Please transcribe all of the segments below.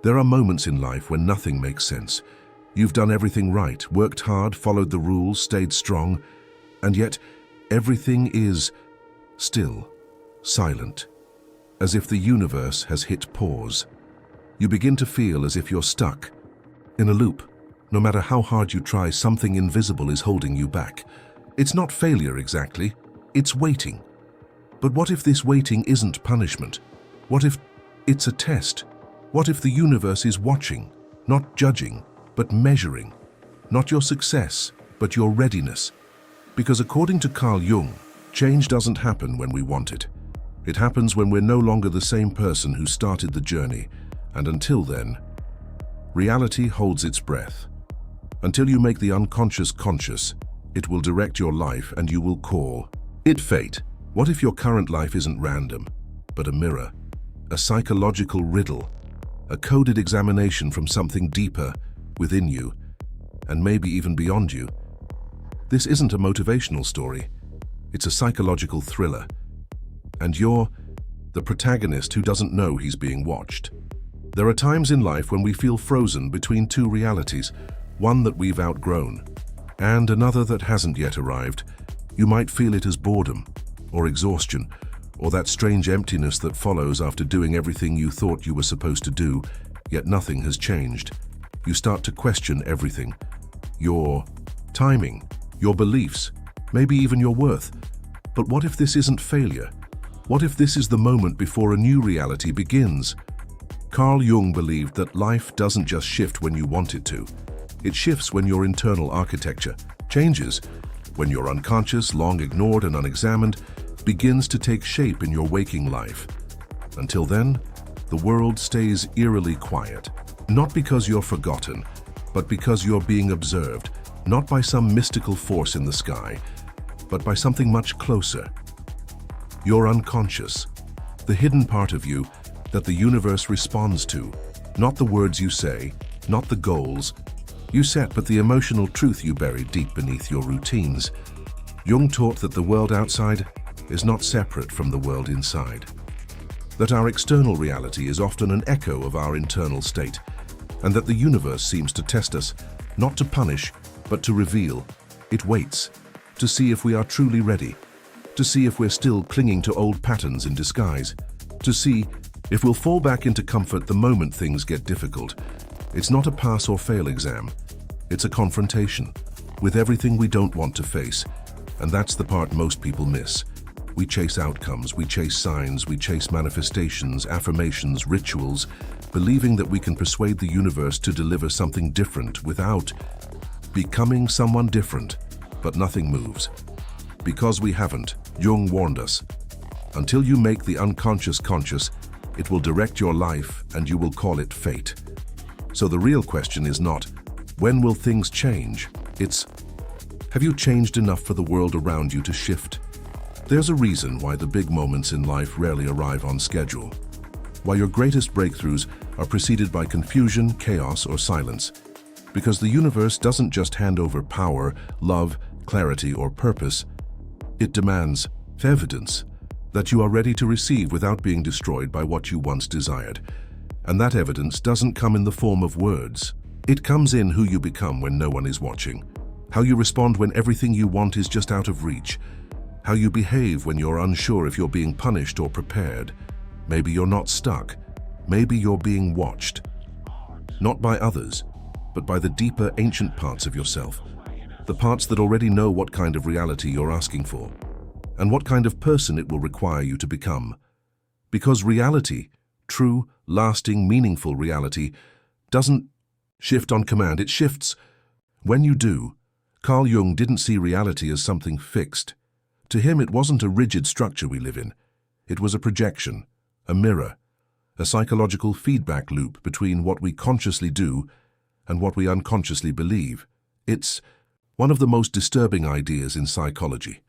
There are moments in life when nothing makes sense. You've done everything right, worked hard, followed the rules, stayed strong, and yet everything is still, silent, as if the universe has hit pause. You begin to feel as if you're stuck in a loop. No matter how hard you try, something invisible is holding you back. It's not failure exactly, it's waiting. But what if this waiting isn't punishment? What if it's a test? What if the universe is watching, not judging, but measuring? Not your success, but your readiness. Because according to Carl Jung, change doesn't happen when we want it. It happens when we're no longer the same person who started the journey. And until then, reality holds its breath. Until you make the unconscious conscious, it will direct your life and you will call it fate. What if your current life isn't random, but a mirror, a psychological riddle, a coded examination from something deeper within you, and maybe even beyond you? This isn't a motivational story. It's a psychological thriller. And you're the protagonist who doesn't know he's being watched. There are times in life when we feel frozen between two realities, one that we've outgrown, and another that hasn't yet arrived. You might feel it as boredom, or exhaustion, or that strange emptiness that follows after doing everything you thought you were supposed to do, yet nothing has changed. You start to question everything. Your timing, your beliefs, maybe even your worth. But what if this isn't failure? What if this is the moment before a new reality begins? Carl Jung believed that life doesn't just shift when you want it to. It shifts when your internal architecture changes, when your unconscious, long ignored and unexamined, begins to take shape in your waking life. Until then, the world stays eerily quiet. Not because you're forgotten, but because you're being observed, not by some mystical force in the sky, but by something much closer. Your unconscious, the hidden part of you that the universe responds to, not the words you say, not the goals you set, but the emotional truth you bury deep beneath your routines. Jung taught that the world outside is not separate from the world inside, that our external reality is often an echo of our internal state, and that the universe seems to test us, not to punish, but to reveal. It waits to see if we are truly ready, to see if we're still clinging to old patterns in disguise, to see if we'll fall back into comfort the moment things get difficult. It's not a pass or fail exam. It's a confrontation with everything we don't want to face. And that's the part most people miss. We chase outcomes, we chase signs, we chase manifestations, affirmations, rituals, believing that we can persuade the universe to deliver something different without becoming someone different. But nothing moves. Because we haven't. Jung warned us. Until you make the unconscious conscious, it will direct your life and you will call it fate. So the real question is not, when will things change? It's, have you changed enough for the world around you to shift? There's a reason why the big moments in life rarely arrive on schedule. Why your greatest breakthroughs are preceded by confusion, chaos, or silence. Because the universe doesn't just hand over power, love, clarity, or purpose. It demands evidence that you are ready to receive without being destroyed by what you once desired. And that evidence doesn't come in the form of words. It comes in who you become when no one is watching. How you respond when everything you want is just out of reach. How you behave when you're unsure if you're being punished or prepared. Maybe you're not stuck. Maybe you're being watched. Not by others, but by the deeper, ancient parts of yourself. The parts that already know what kind of reality you're asking for, and what kind of person it will require you to become. Because reality, true, lasting, meaningful reality, doesn't shift on command, it shifts. When you do, Carl Jung didn't see reality as something fixed. To him, it wasn't a rigid structure we live in. It was a projection, a mirror, a psychological feedback loop between what we consciously do and what we unconsciously believe. It's one of the most disturbing ideas in psychology.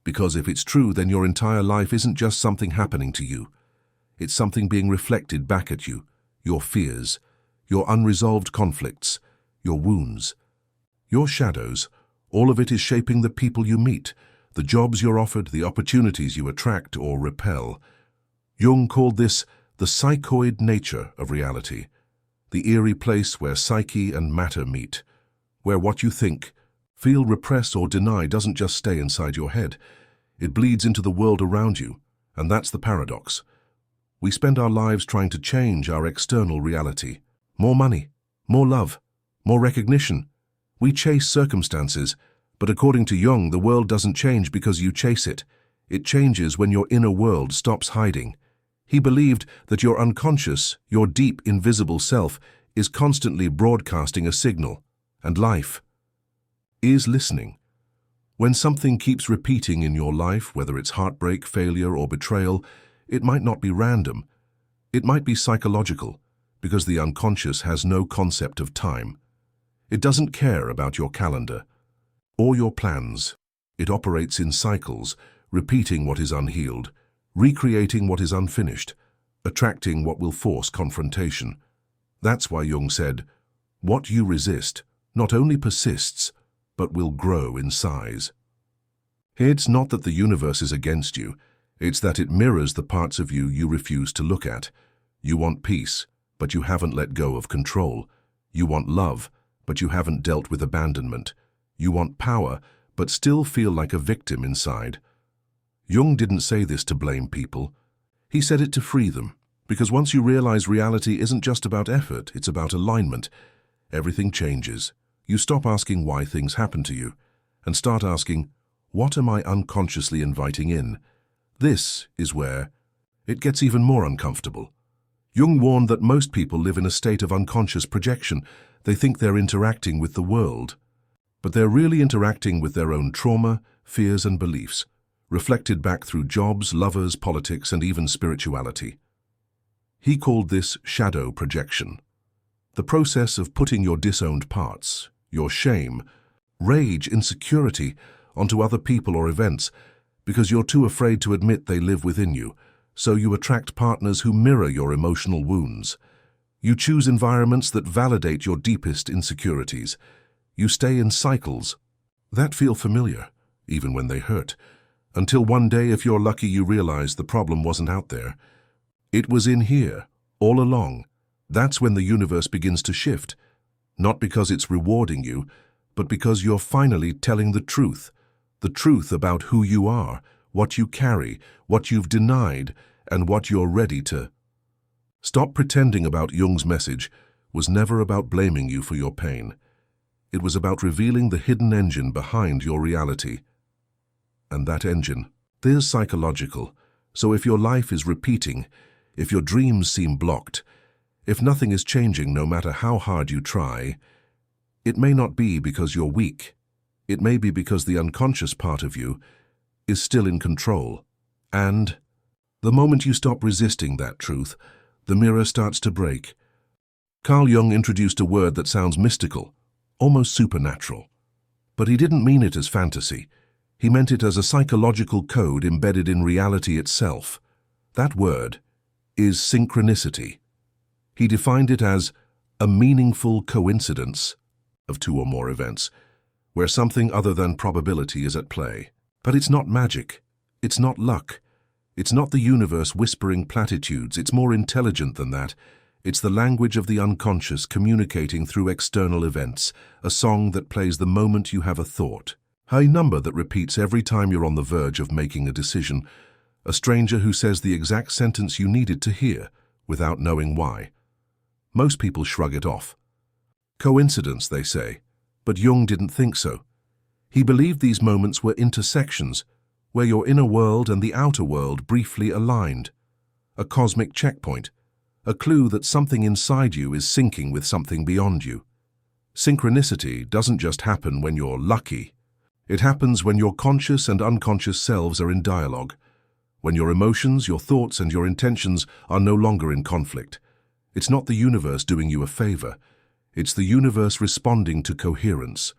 Because if it's true, then your entire life isn't just something happening to you. It's something being reflected back at you, your fears, your unresolved conflicts, your wounds, your shadows. All of it is shaping the people you meet, the jobs you're offered, the opportunities you attract or repel. Jung called this the psychoid nature of reality, the eerie place where psyche and matter meet, where what you think, feel, repress, or deny doesn't just stay inside your head. It bleeds into the world around you, and that's the paradox. We spend our lives trying to change our external reality. More money, more love, more recognition. We chase circumstances, but according to Jung, the world doesn't change because you chase it. It changes when your inner world stops hiding. He believed that your unconscious, your deep, invisible self, is constantly broadcasting a signal, and life is listening. When something keeps repeating in your life, whether it's heartbreak, failure, or betrayal, it might not be random. It might be psychological, because the unconscious has no concept of time. It doesn't care about your calendar or your plans. It operates in cycles, repeating what is unhealed, recreating what is unfinished, attracting what will force confrontation. That's why Jung said, "What you resist not only persists, but will grow in size." It's not that the universe is against you, it's that it mirrors the parts of you you refuse to look at. You want peace, but you haven't let go of control. You want love, but you haven't dealt with abandonment. You want power, but still feel like a victim inside. Jung didn't say this to blame people. He said it to free them, because once you realize reality isn't just about effort, it's about alignment. Everything changes. You stop asking why things happen to you, and start asking, what am I unconsciously inviting in? This is where it gets even more uncomfortable. Jung warned that most people live in a state of unconscious projection. They think they're interacting with the world, but they're really interacting with their own trauma, fears, and beliefs, reflected back through jobs, lovers, politics, and even spirituality. He called this shadow projection, the process of putting your disowned parts, your shame, rage, insecurity, onto other people or events because you're too afraid to admit they live within you, so you attract partners who mirror your emotional wounds. You choose environments that validate your deepest insecurities. You stay in cycles that feel familiar, even when they hurt, until one day, if you're lucky, you realize the problem wasn't out there. It was in here, all along. That's when the universe begins to shift, not because it's rewarding you, but because you're finally telling the truth about who you are, what you carry, what you've denied, and what you're ready to. Stop Pretending about Jung's message was never about blaming you for your pain. It was about revealing the hidden engine behind your reality. And that engine is psychological. So if your life is repeating, if your dreams seem blocked, if nothing is changing no matter how hard you try, it may not be because you're weak. It may be because the unconscious part of you is still in control. And the moment you stop resisting that truth, the mirror starts to break. Carl Jung introduced a word that sounds mystical, almost supernatural. But he didn't mean it as fantasy. He meant it as a psychological code embedded in reality itself. That word is synchronicity. He defined it as a meaningful coincidence of two or more events, where something other than probability is at play. But it's not magic. It's not luck. It's not the universe whispering platitudes. It's more intelligent than that. It's the language of the unconscious communicating through external events, a song that plays the moment you have a thought, a number that repeats every time you're on the verge of making a decision, a stranger who says the exact sentence you needed to hear without knowing why. Most people shrug it off. Coincidence, they say, but Jung didn't think so. He believed these moments were intersections, where your inner world and the outer world briefly aligned, a cosmic checkpoint, a clue that something inside you is syncing with something beyond you. Synchronicity doesn't just happen when you're lucky. It happens when your conscious and unconscious selves are in dialogue, when your emotions, your thoughts, and your intentions are no longer in conflict. It's not the universe doing you a favor. It's the universe responding to coherence.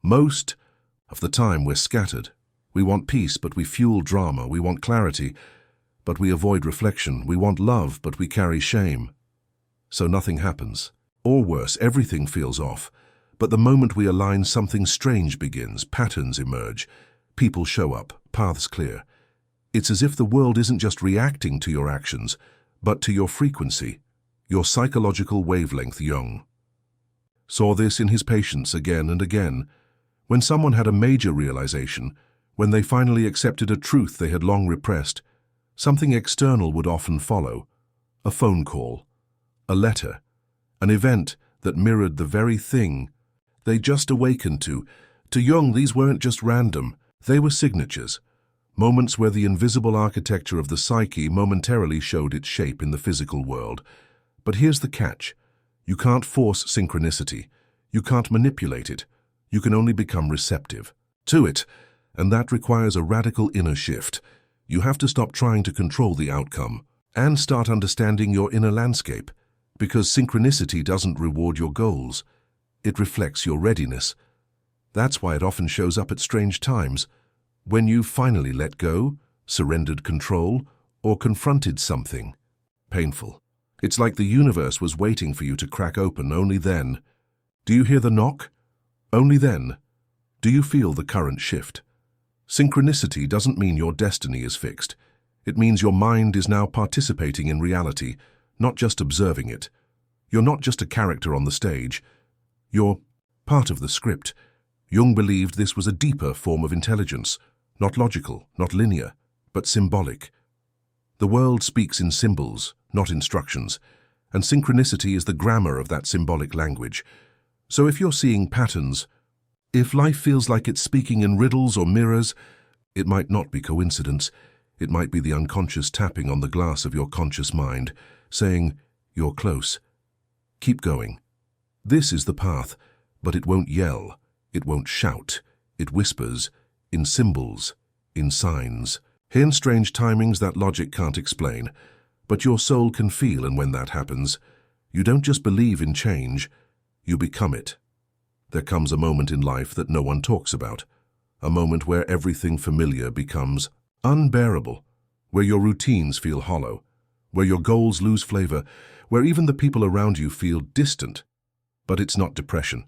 Most of the time we're scattered. We want peace, but we fuel drama. We want clarity, but we avoid reflection. We want love, but we carry shame. So nothing happens. Or worse, everything feels off. But the moment we align, something strange begins. Patterns emerge. People show up. Paths clear. It's as if the world isn't just reacting to your actions, but to your frequency. your psychological wavelength. Jung saw this in his patients again and again. When someone had a major realization, when they finally accepted a truth they had long repressed, something external would often follow. A phone call, a letter, an event that mirrored the very thing they just awakened to. To Jung, these weren't just random, they were signatures. Moments where the invisible architecture of the psyche momentarily showed its shape in the physical world. But here's the catch. You can't force synchronicity. You can't manipulate it. You can only become receptive to it, and that requires a radical inner shift. You have to stop trying to control the outcome and start understanding your inner landscape, because synchronicity doesn't reward your goals. It reflects your readiness. That's why it often shows up at strange times, when you've finally let go, surrendered control, or confronted something painful. It's like the universe was waiting for you to crack open. Only then. Do you hear the knock? Only then. Do you feel the current shift? Synchronicity doesn't mean your destiny is fixed. It means your mind is now participating in reality, not just observing it. You're not just a character on the stage. You're part of the script. Jung believed this was a deeper form of intelligence, not logical, not linear, but symbolic. The world speaks in symbols, not instructions, and synchronicity is the grammar of that symbolic language. So if you're seeing patterns, if life feels like it's speaking in riddles or mirrors, it might not be coincidence. It might be the unconscious tapping on the glass of your conscious mind, saying, "You're close. Keep going." This is the path, but it won't yell, it won't shout, it whispers, in symbols, in signs, in strange timings that logic can't explain. But your soul can feel, and when that happens, you don't just believe in change, you become it. There comes a moment in life that no one talks about, a moment where everything familiar becomes unbearable, where your routines feel hollow, where your goals lose flavor, where even the people around you feel distant. But it's not depression,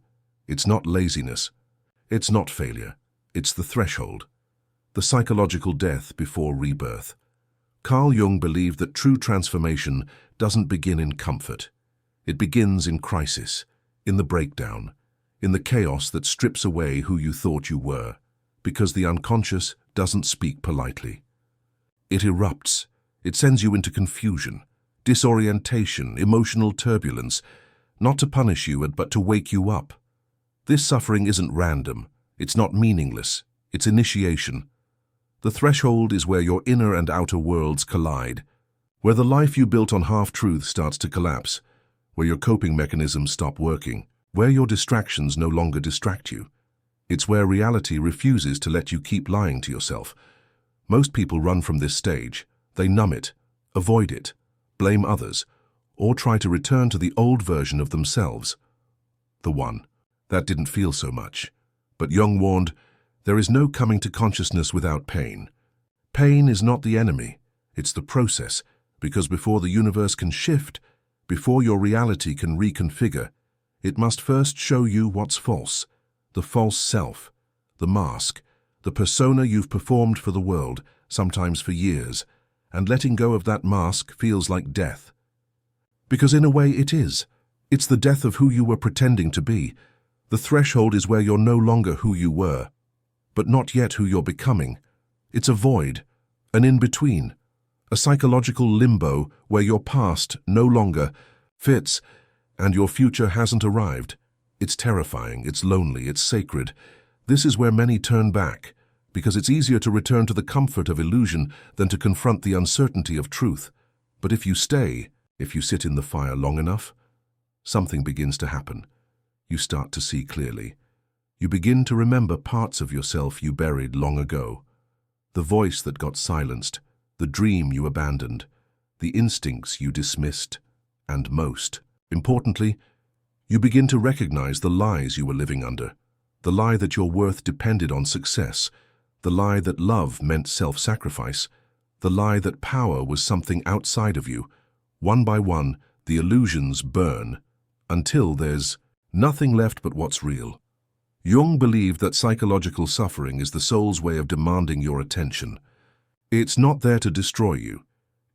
it's not laziness, it's not failure, it's the threshold, the psychological death before rebirth. Carl Jung believed that true transformation doesn't begin in comfort. It begins in crisis, in the breakdown, in the chaos that strips away who you thought you were, because the unconscious doesn't speak politely. It erupts. It sends you into confusion, disorientation, emotional turbulence, not to punish you, but to wake you up. This suffering isn't random. It's not meaningless. It's initiation. The threshold is where your inner and outer worlds collide, where the life you built on half-truths starts to collapse, where your coping mechanisms stop working, where your distractions no longer distract you. It's where reality refuses to let you keep lying to yourself. Most people run from this stage. They numb it, avoid it, blame others, or try to return to the old version of themselves. The one that didn't feel so much. But Jung warned, there is no coming to consciousness without pain. Pain is not the enemy, it's the process, because before the universe can shift, before your reality can reconfigure, it must first show you what's false, the false self, the mask, the persona you've performed for the world, sometimes for years, and letting go of that mask feels like death. Because in a way it is. It's the death of who you were pretending to be. The threshold is where you're no longer who you were, but not yet who you're becoming. It's a void, an in-between, a psychological limbo where your past no longer fits and your future hasn't arrived. It's terrifying, it's lonely, it's sacred. This is where many turn back, because it's easier to return to the comfort of illusion than to confront the uncertainty of truth. But if you stay, if you sit in the fire long enough, something begins to happen. You start to see clearly. You begin to remember parts of yourself you buried long ago. The voice that got silenced, the dream you abandoned, the instincts you dismissed, and most importantly, you begin to recognize the lies you were living under, the lie that your worth depended on success, the lie that love meant self-sacrifice, the lie that power was something outside of you. One by one, the illusions burn, until there's nothing left but what's real. Jung believed that psychological suffering is the soul's way of demanding your attention. It's not there to destroy you.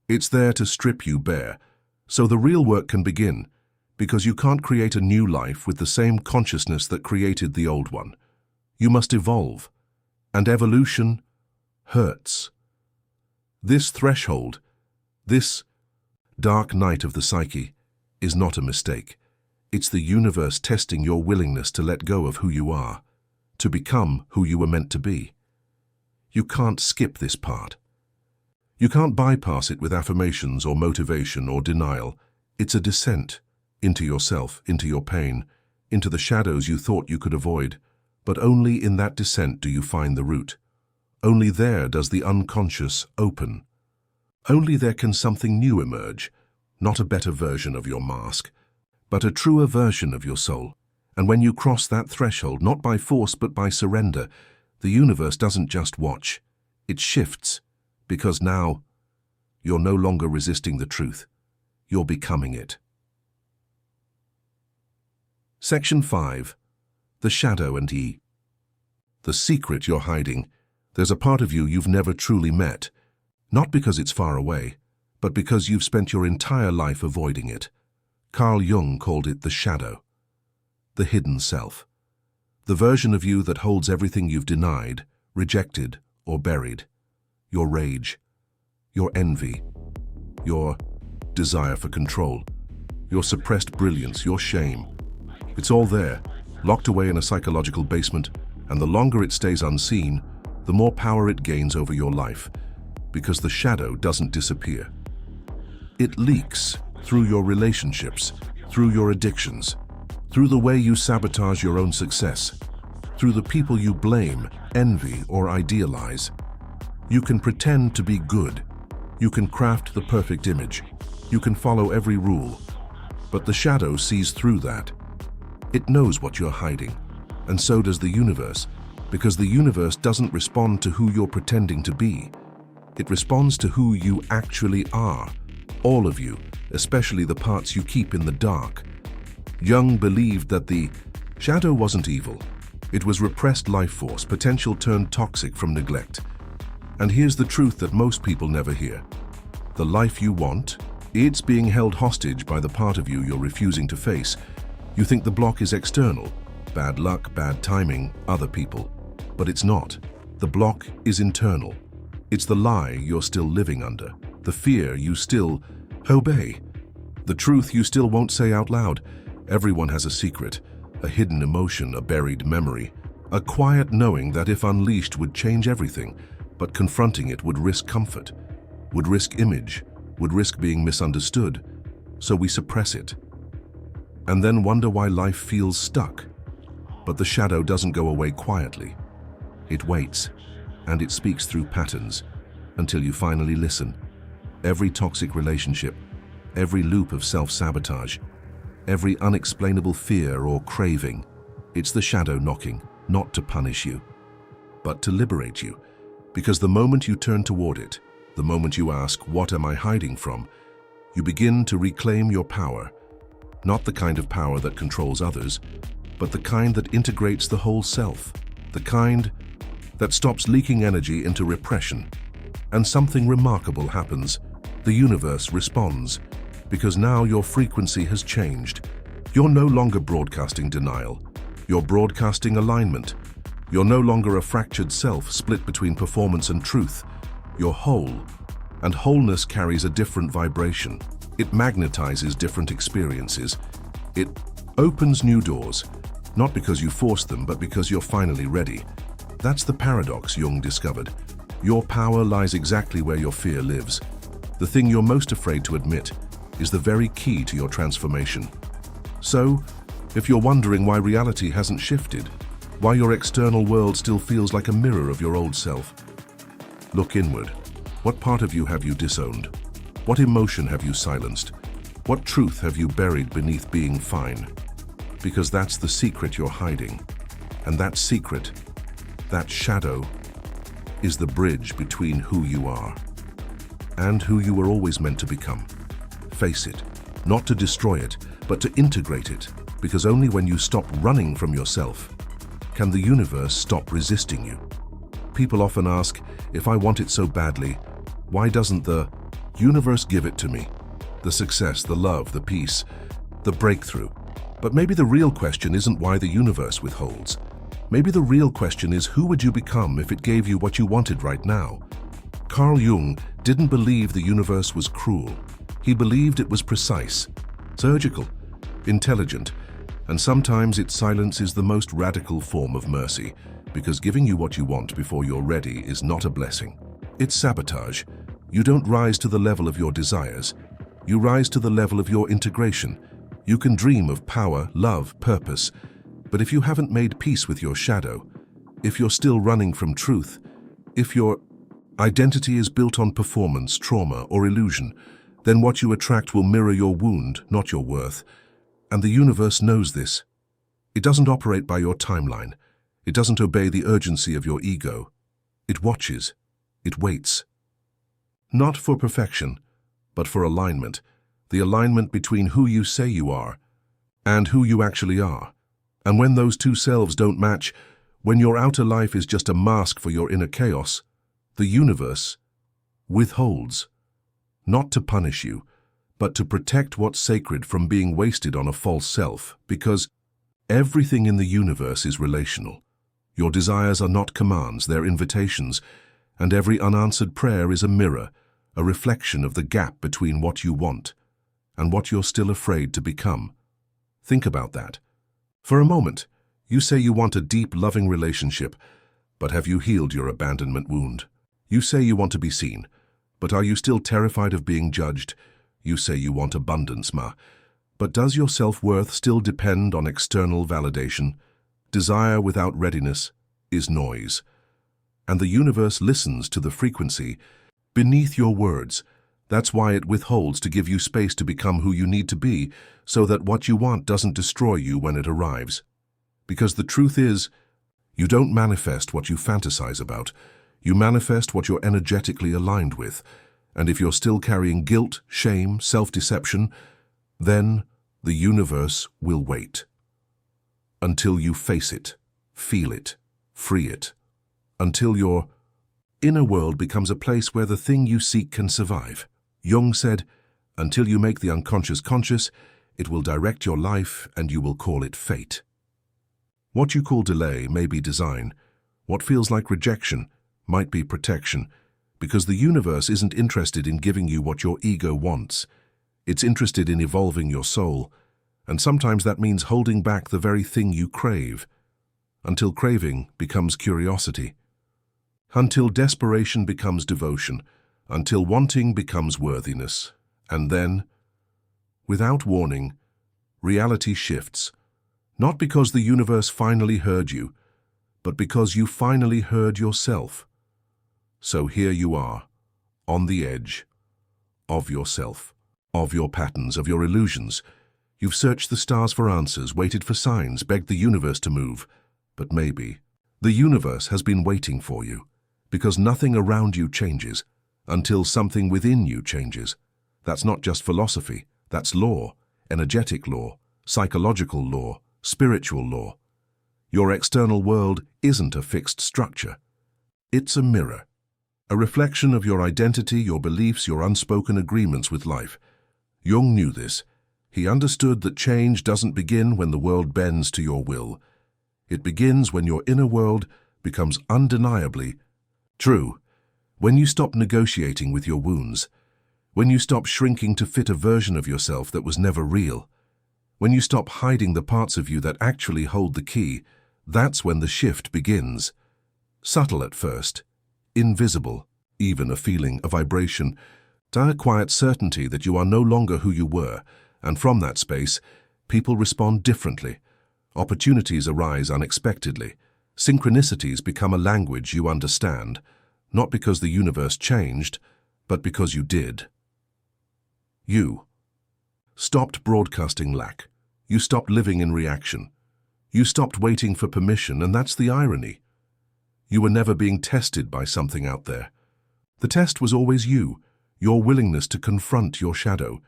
It's there to strip you bare, So the real work can begin, because you can't create a new life with the same consciousness that created the old one. You must evolve, and evolution hurts. This threshold, this dark night of the psyche, is not a mistake. It's the universe testing your willingness to let go of who you are, to become who you were meant to be. You can't skip this part. You can't bypass it with affirmations or motivation or denial. It's a descent into yourself, into your pain, into the shadows you thought you could avoid. But only in that descent do you find the root. Only there does the unconscious open. Only there can something new emerge, not a better version of your mask, but a truer version of your soul. And when you cross that threshold, not by force but by surrender, the universe doesn't just watch, it shifts, because now you're no longer resisting the truth, you're becoming it. Section 5. The Shadow and E. The secret you're hiding. There's a part of you you've never truly met, not because it's far away, but because you've spent your entire life avoiding it. Carl Jung called it the shadow, the hidden self, the version of you that holds everything you've denied, rejected, or buried. Your rage, your envy, your desire for control, your suppressed brilliance, your shame. It's all there, locked away in a psychological basement, and the longer it stays unseen, the more power it gains over your life, because the shadow doesn't disappear. It leaks through your relationships, through your addictions, through the way you sabotage your own success, through the people you blame, envy, or idealize. You can pretend to be good. You can craft the perfect image. You can follow every rule. But the shadow sees through that. It knows what you're hiding, and so does the universe, because the universe doesn't respond to who you're pretending to be. It responds to who you actually are, all of you, especially the parts you keep in the dark. Jung believed that the shadow wasn't evil. It was repressed life force, potential turned toxic from neglect. And here's the truth that most people never hear. The life you want, it's being held hostage by the part of you you're refusing to face. You think the block is external, bad luck, bad timing, other people. But it's not. The block is internal. It's the lie you're still living under, the fear you still obey, the truth you still won't say out loud. Everyone has a secret, a hidden emotion, a buried memory, a quiet knowing that if unleashed would change everything, but confronting it would risk comfort, would risk image, would risk being misunderstood. So we suppress it, and then wonder why life feels stuck. But the shadow doesn't go away quietly. It waits, and it speaks through patterns, until you finally listen. Every toxic relationship, every loop of self-sabotage, every unexplainable fear or craving, it's the shadow knocking, not to punish you, but to liberate you. Because the moment you turn toward it, the moment you ask, "What am I hiding from?" you begin to reclaim your power. Not the kind of power that controls others, but the kind that integrates the whole self, the kind that stops leaking energy into repression. And something remarkable happens. The universe responds, because now your frequency has changed. You're no longer broadcasting denial. You're broadcasting alignment. You're no longer a fractured self split between performance and truth. You're whole, and wholeness carries a different vibration. It magnetizes different experiences. It opens new doors, not because you forced them, but because you're finally ready. That's the paradox Jung discovered. Your power lies exactly where your fear lives. The thing you're most afraid to admit is the very key to your transformation. So, if you're wondering why reality hasn't shifted, why your external world still feels like a mirror of your old self, look inward. What part of you have you disowned? What emotion have you silenced? What truth have you buried beneath being fine? Because that's the secret you're hiding. And that secret, that shadow, is the bridge between who you are and who you were always meant to become. Face it, not to destroy it, but to integrate it, because only when you stop running from yourself can the universe stop resisting you. People often ask, if I want it so badly, why doesn't the universe give it to me? the success, the love, the peace, the breakthrough. But maybe the real question isn't why the universe withholds. Maybe the real question is, who would you become if it gave you what you wanted right now? Carl Jung didn't believe the universe was cruel. He believed it was precise, surgical, intelligent, and sometimes its silence is the most radical form of mercy, because giving you what you want before you're ready is not a blessing. It's sabotage. You don't rise to the level of your desires. You rise to the level of your integration. You can dream of power, love, purpose, but if you haven't made peace with your shadow, if you're still running from truth, if your identity is built on performance, trauma, or illusion, then what you attract will mirror your wound, not your worth. And the universe knows this. It doesn't operate by your timeline. It doesn't obey the urgency of your ego. It watches. It waits. Not for perfection, but for alignment. The alignment between who you say you are and who you actually are. And when those two selves don't match, when your outer life is just a mask for your inner chaos, the universe withholds. Not to punish you, but to protect what's sacred from being wasted on a false self, because everything in the universe is relational. Your desires are not commands, they're invitations, and every unanswered prayer is a mirror, a reflection of the gap between what you want and what you're still afraid to become. Think about that. For a moment, you say you want a deep, loving relationship, but have you healed your abandonment wound? You say you want to be seen, but are you still terrified of being judged? You say you want abundance, but does your self-worth still depend on external validation? Desire without readiness is noise, and the universe listens to the frequency beneath your words. That's why it withholds to give you space to become who you need to be, so that what you want doesn't destroy you when it arrives. Because the truth is, you don't manifest what you fantasize about. You manifest what you're energetically aligned with. And if you're still carrying guilt, shame, self-deception, then the universe will wait. Until you face it, feel it, free it. Until your inner world becomes a place where the thing you seek can survive. Jung said, until you make the unconscious conscious, it will direct your life and you will call it fate. What you call delay may be design. What feels like rejection might be protection, because the universe isn't interested in giving you what your ego wants. It's interested in evolving your soul, and sometimes that means holding back the very thing you crave, until craving becomes curiosity, until desperation becomes devotion, until wanting becomes worthiness, and then, without warning, reality shifts, not because the universe finally heard you, but because you finally heard yourself. So here you are, on the edge of yourself, of your patterns, of your illusions. You've searched the stars for answers, waited for signs, begged the universe to move. But maybe the universe has been waiting for you, because nothing around you changes until something within you changes. That's not just philosophy, that's law, energetic law, psychological law, spiritual law. Your external world isn't a fixed structure. It's a mirror, a reflection of your identity, your beliefs, your unspoken agreements with life. Jung knew this. He understood that change doesn't begin when the world bends to your will. It begins when your inner world becomes undeniably true, when you stop negotiating with your wounds, when you stop shrinking to fit a version of yourself that was never real, when you stop hiding the parts of you that actually hold the key. That's when the shift begins. Subtle at first, invisible, even a feeling, a vibration, a quiet certainty that you are no longer who you were, and from that space, people respond differently. Opportunities arise unexpectedly. Synchronicities become a language you understand, not because the universe changed, but because you did. You stopped broadcasting lack. You stopped living in reaction. You stopped waiting for permission, and that's the irony. You were never being tested by something out there. The test was always you, your willingness to confront your shadow,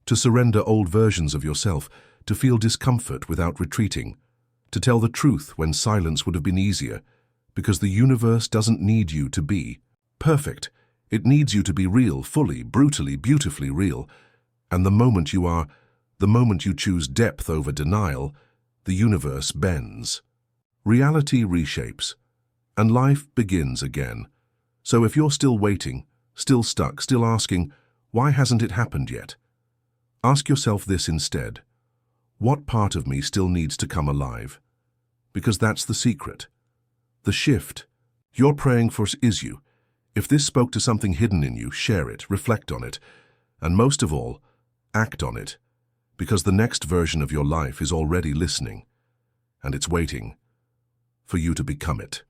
to surrender old versions of yourself, to feel discomfort without retreating, to tell the truth when silence would have been easier, because the universe doesn't need you to be perfect. It needs you to be real, fully, brutally, beautifully real. And the moment you choose depth over denial, the universe bends. Reality reshapes, and life begins again. So if you're still waiting, still stuck, still asking, why hasn't it happened yet? Ask yourself this instead. What part of me still needs to come alive? Because that's the secret. The shift you're praying for is you. If this spoke to something hidden in you, share it, reflect on it, and most of all, act on it. Because the next version of your life is already listening, and it's waiting for you to become it.